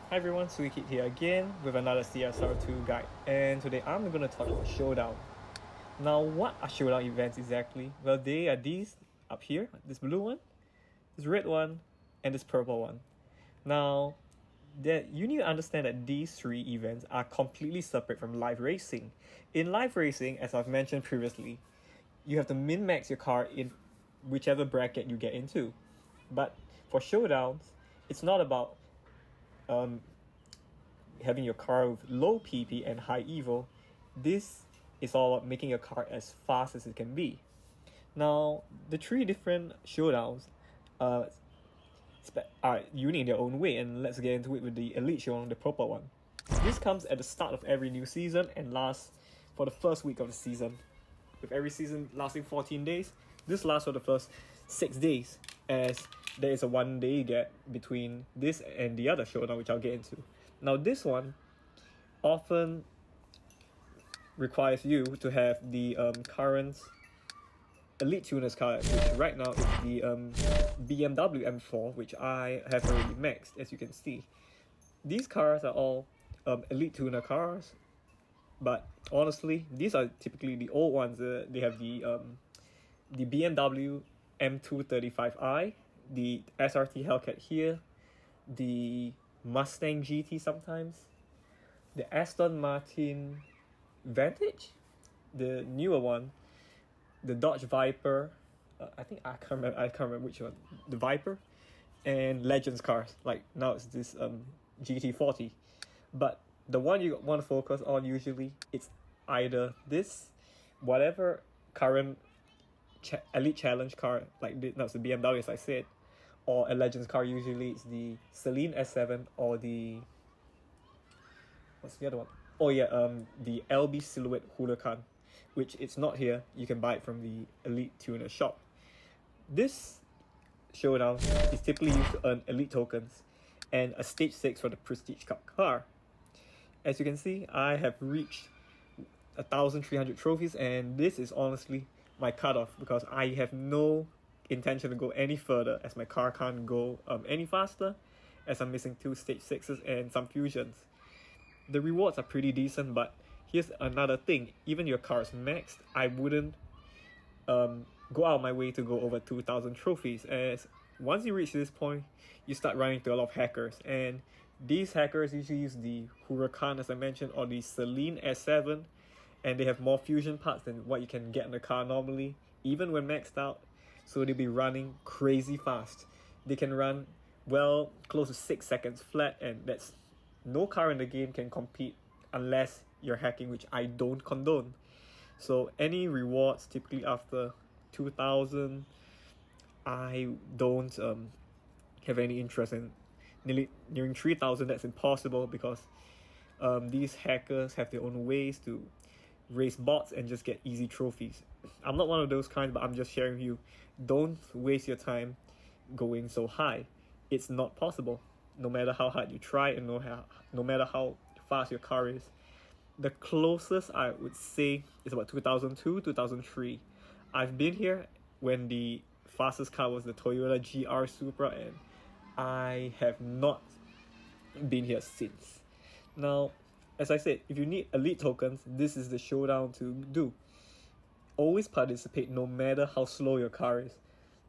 Hi everyone, Kyit here again with another CSR2 guide, and today I'm going to talk about Showdown. Now, what are Showdown events exactly? Well, they are these up here, this blue one, this red one, and this purple one. Now, you need to understand that these three events are completely separate from live racing. In live racing, as I've mentioned previously, you have to min-max your car in whichever bracket you get into. But for Showdowns, it's not about having your car with low PP and high evo. This is all about making your car as fast as it can be. Now, the three different showdowns are unique in their own way, and let's get into it with the Elite Showdown, the proper one. This comes at the start of every new season and lasts for the first week of the season. With every season lasting 14 days, this lasts for the first 6 days, as there is a 1 day gap between this and the other showdown, which I'll get into. Now, this one often requires you to have the current Elite Tuners car, which right now is the BMW M4, which I have already maxed, as you can see. These cars are all Elite Tuner cars, but honestly, these are typically the old ones. They have the BMW M235i, the SRT Hellcat here, the Mustang GT sometimes, the Aston Martin Vantage, the newer one, the Dodge Viper, I can't remember which one, the Viper, and Legends cars, like now it's this GT40. But the one you want to focus on usually, it's either this, whatever current Elite Challenge car, like that's the BMW as I said, or a Legends car. Usually it's the Celine S7 or the, what's the other one? Oh yeah, the LB Silhouette Huracan, which it's not here. You can buy it from the Elite Tuner shop. This showdown is typically used to earn Elite tokens and a stage 6 for the Prestige Cup car. As you can see, I have reached 1,300 trophies, and this is honestly my cutoff because I have no intention to go any further, as my car can't go any faster, as I'm missing 2 stage 6s and some fusions. The rewards are pretty decent, but here's another thing: even your car is maxed, I wouldn't go out of my way to go over 2,000 trophies, as once you reach this point, you start running into a lot of hackers, and these hackers usually use the Huracan, as I mentioned, or the Celine S7, and they have more fusion parts than what you can get in the car normally, even when maxed out. So they'll be running crazy fast. They can run well close to 6 seconds flat, and that's no car in the game can compete unless you're hacking, which I don't condone. So any rewards typically after 2,000, I don't have any interest in. Nearing 3,000, that's impossible, because these hackers have their own ways to race bots and just get easy trophies. I'm not one of those kinds, but I'm just sharing with you. Don't waste your time going so high. It's not possible. No matter how hard you try, and no matter how fast your car is. The closest I would say is about 2002, 2003. I've been here when the fastest car was the Toyota GR Supra, and I have not been here since. Now, as I said, if you need Elite tokens, this is the showdown to do. Always participate no matter how slow your car is.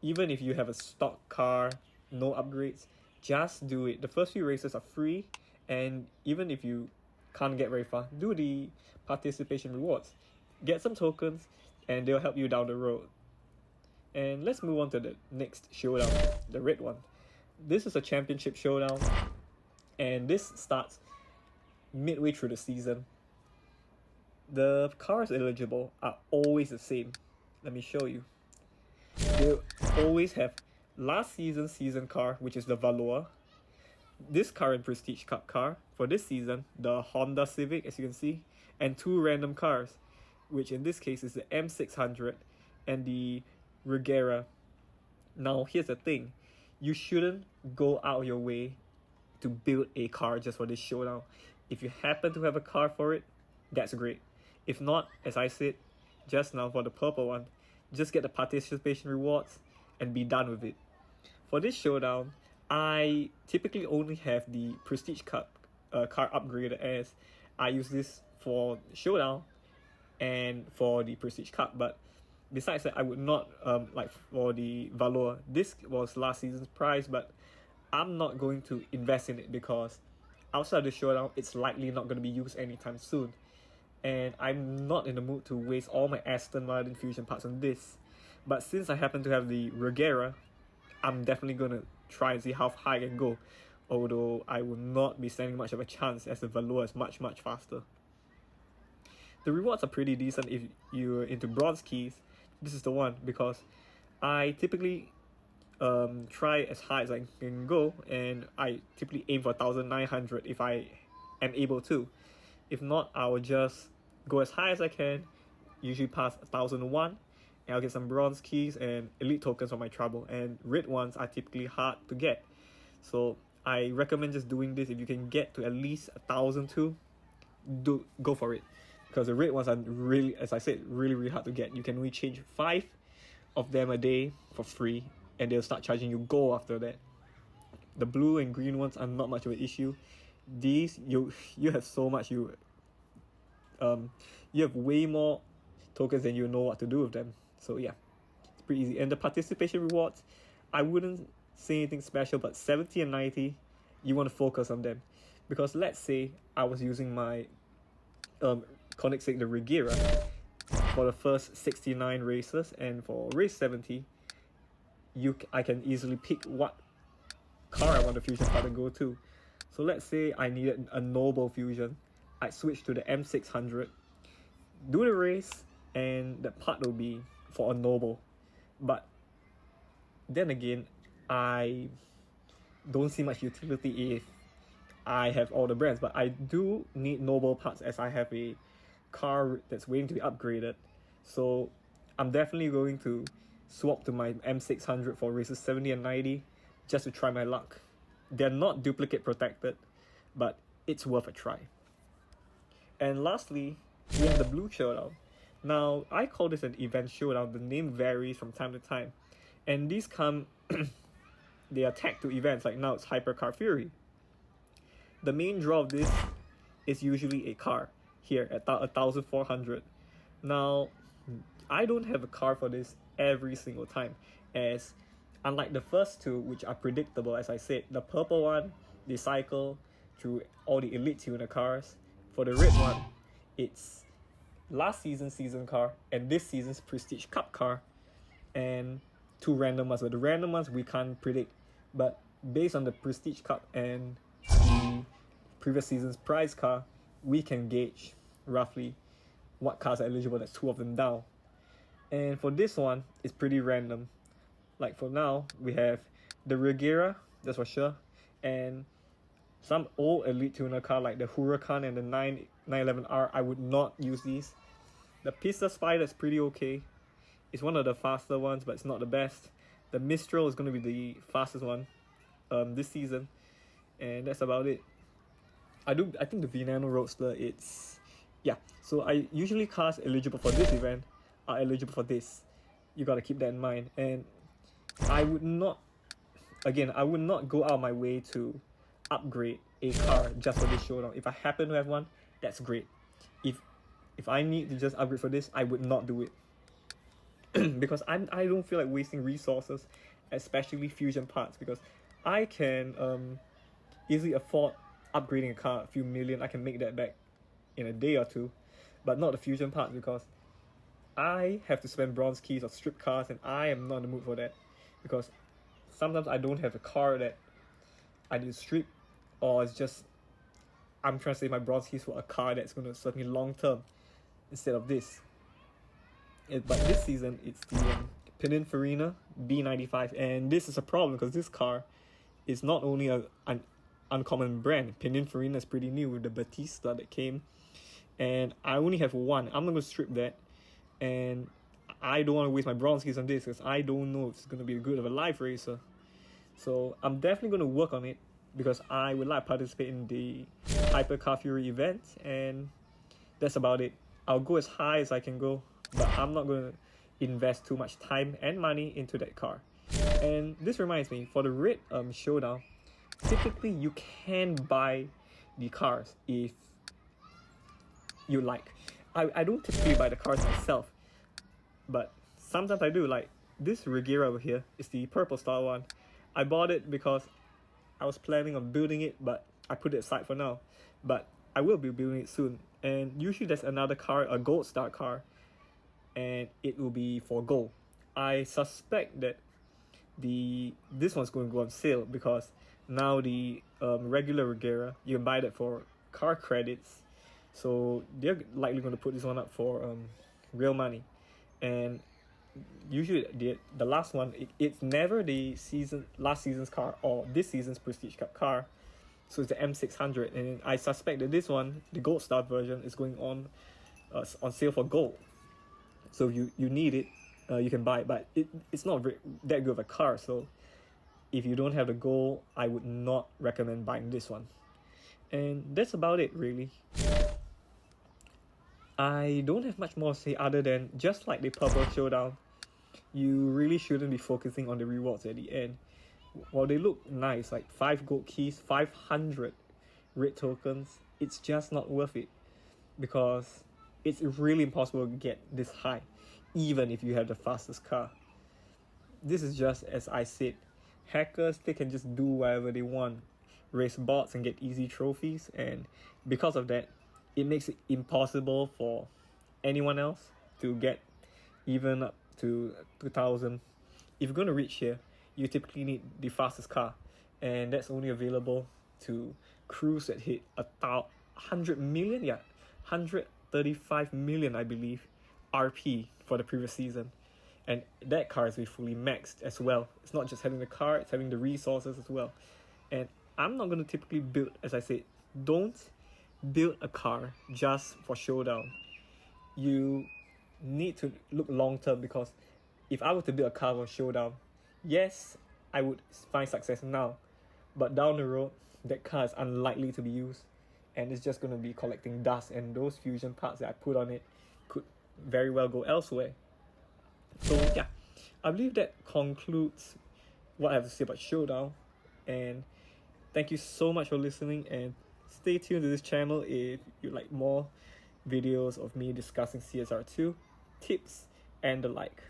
Even if you have a stock car, no upgrades, just do it. The first few races are free, and even if you can't get very far, do the participation rewards. Get some tokens, and they'll help you down the road. And let's move on to the next showdown, the red one. This is a championship showdown, and this starts midway through the season. The cars eligible are always the same. Let me show you. They always have last season's season car, which is the Valor. This current Prestige Cup car for this season, the Honda Civic, as you can see, and 2 random cars, which in this case is the M600 and the Regera. Now, here's the thing: you shouldn't go out of your way to build a car just for this showdown. If you happen to have a car for it, that's great. If not, as I said just now for the purple one, just get the participation rewards and be done with it. For this showdown, I typically only have the Prestige Cup car upgraded, as I use this for Showdown and for the Prestige Cup. But besides that, I would not like for the Valor. This was last season's prize, but I'm not going to invest in it because outside of the Showdown, it's likely not going to be used anytime soon. And I'm not in the mood to waste all my Aston Martin Fusion parts on this. But since I happen to have the Regera, I'm definitely going to try and see how high I can go. Although I will not be standing much of a chance, as the Valor is much faster. The rewards are pretty decent if you're into bronze keys. This is the one, because I typically try as high as I can go, and I typically aim for 1900 if I am able to. If not, I will just go as high as I can, usually past 1001, and I'll get some bronze keys and elite tokens for my trouble. And red ones are typically hard to get, so I recommend just doing this. If you can get to at least 1002, go for it, because the red ones are really, as I said, really hard to get. You can only change 5 of them a day for free, and they'll start charging you gold after that. The blue and green ones are not much of an issue. These, you have so much, you have way more tokens than you know what to do with them. So yeah, it's pretty easy. And the participation rewards, I wouldn't say anything special, but 70 and 90, you want to focus on them. Because let's say I was using my Koenigsegg, the Regera, for the first 69 races, and for race 70, I can easily pick what car I want the fusion part to go to. So let's say I needed a noble fusion, I'd switch to the M600, do the race, and the part will be for a noble. But then again, I don't see much utility if I have all the brands, but I do need noble parts, as I have a car that's waiting to be upgraded. So I'm definitely going to swap to my M600 for races 70 and 90 just to try my luck. They're not duplicate protected, but it's worth a try. And lastly, we have the Blue Showdown. Now, I call this an event showdown. The name varies from time to time, and these come they are tagged to events. Like now it's Hypercar Fury. The main draw of this is usually a car here at 1400. Now, I don't have a car for this every single time, as unlike the first two, which are predictable, as I said, the purple one, they cycle through all the elite tuner cars. For the red one, it's last season's season car and this season's Prestige Cup car, and 2 random ones. But the random ones we can't predict, but based on the Prestige Cup and the previous season's prize car, we can gauge roughly what cars are eligible. That's 2 of them down. And for this one, it's pretty random. Like for now, we have the Regera, that's for sure, and some old elite tuner car like the Huracan and the 911R. I would not use these. The Pista Spider is pretty okay. It's one of the faster ones, but it's not the best. The Mistral is going to be the fastest one this season, and that's about it. I think the Venano Roadster, so I usually cars eligible for this event are eligible for this. You got to keep that in mind. And I would not go out of my way to upgrade a car just for this showdown. If I happen to have one, that's great. If I need to just upgrade for this, I would not do it. Because I don't feel like wasting resources, especially fusion parts, because I can easily afford upgrading a car a few million. I can make that back in a day or two, but not the fusion parts, because I have to spend bronze keys or strip cars, and I am not in the mood for that, because sometimes I don't have a car that I need to strip, or it's just I'm trying to save my bronze keys for a car that's going to serve me long term instead of this. But this season it's the Pininfarina B95, and this is a problem because this car is not only an uncommon brand. Pininfarina is pretty new with the Batista that came, and I only have one. I'm going to strip that, and I don't want to waste my bronze keys on this because I don't know if it's going to be good of a live racer. So I'm definitely going to work on it because I would like to participate in the Hypercar Fury event, and that's about it. I'll go as high as I can go, but I'm not going to invest too much time and money into that car. And this reminds me, for the red Showdown, typically you can buy the cars if you like. I don't typically buy the cars myself, but sometimes I do. Like this Regera over here is the purple star one. I bought it because I was planning on building it, but I put it aside for now. But I will be building it soon. And usually there's another car, a gold star car, and it will be for gold. I suspect that this one's going to go on sale because now the regular Regera, you can buy that for car credits. So they're likely going to put this one up for real money. And usually the last one, it's never the last season's car or this season's Prestige Cup car. So it's the M600, and I suspect that this one, the Gold Star version, is going on sale for gold. So if you need it, you can buy it, but it's not that good of a car. So if you don't have the gold, I would not recommend buying this one. And that's about it, really. I don't have much more to say other than, just like the Purple Showdown, you really shouldn't be focusing on the rewards at the end. While they look nice, like 5 gold keys, 500 red tokens, it's just not worth it. Because it's really impossible to get this high, even if you have the fastest car. This is just as I said, hackers, they can just do whatever they want, race bots and get easy trophies, and because of that, it makes it impossible for anyone else to get even up to 2,000. If you're going to reach here, you typically need the fastest car, and that's only available to crews that hit 100 million, 135 million, I believe, RP for the previous season. And that car is fully maxed as well. It's not just having the car, it's having the resources as well. And I'm not going to typically build, as I said, don't build a car just for Showdown. You need to look long term, because if I were to build a car for Showdown, yes, I would find success now, but down the road, that car is unlikely to be used, and it's just going to be collecting dust, and those fusion parts that I put on it could very well go elsewhere. So yeah, I believe that concludes what I have to say about Showdown, and thank you so much for listening, and stay tuned to this channel if you like more videos of me discussing CSR2, tips, and the like.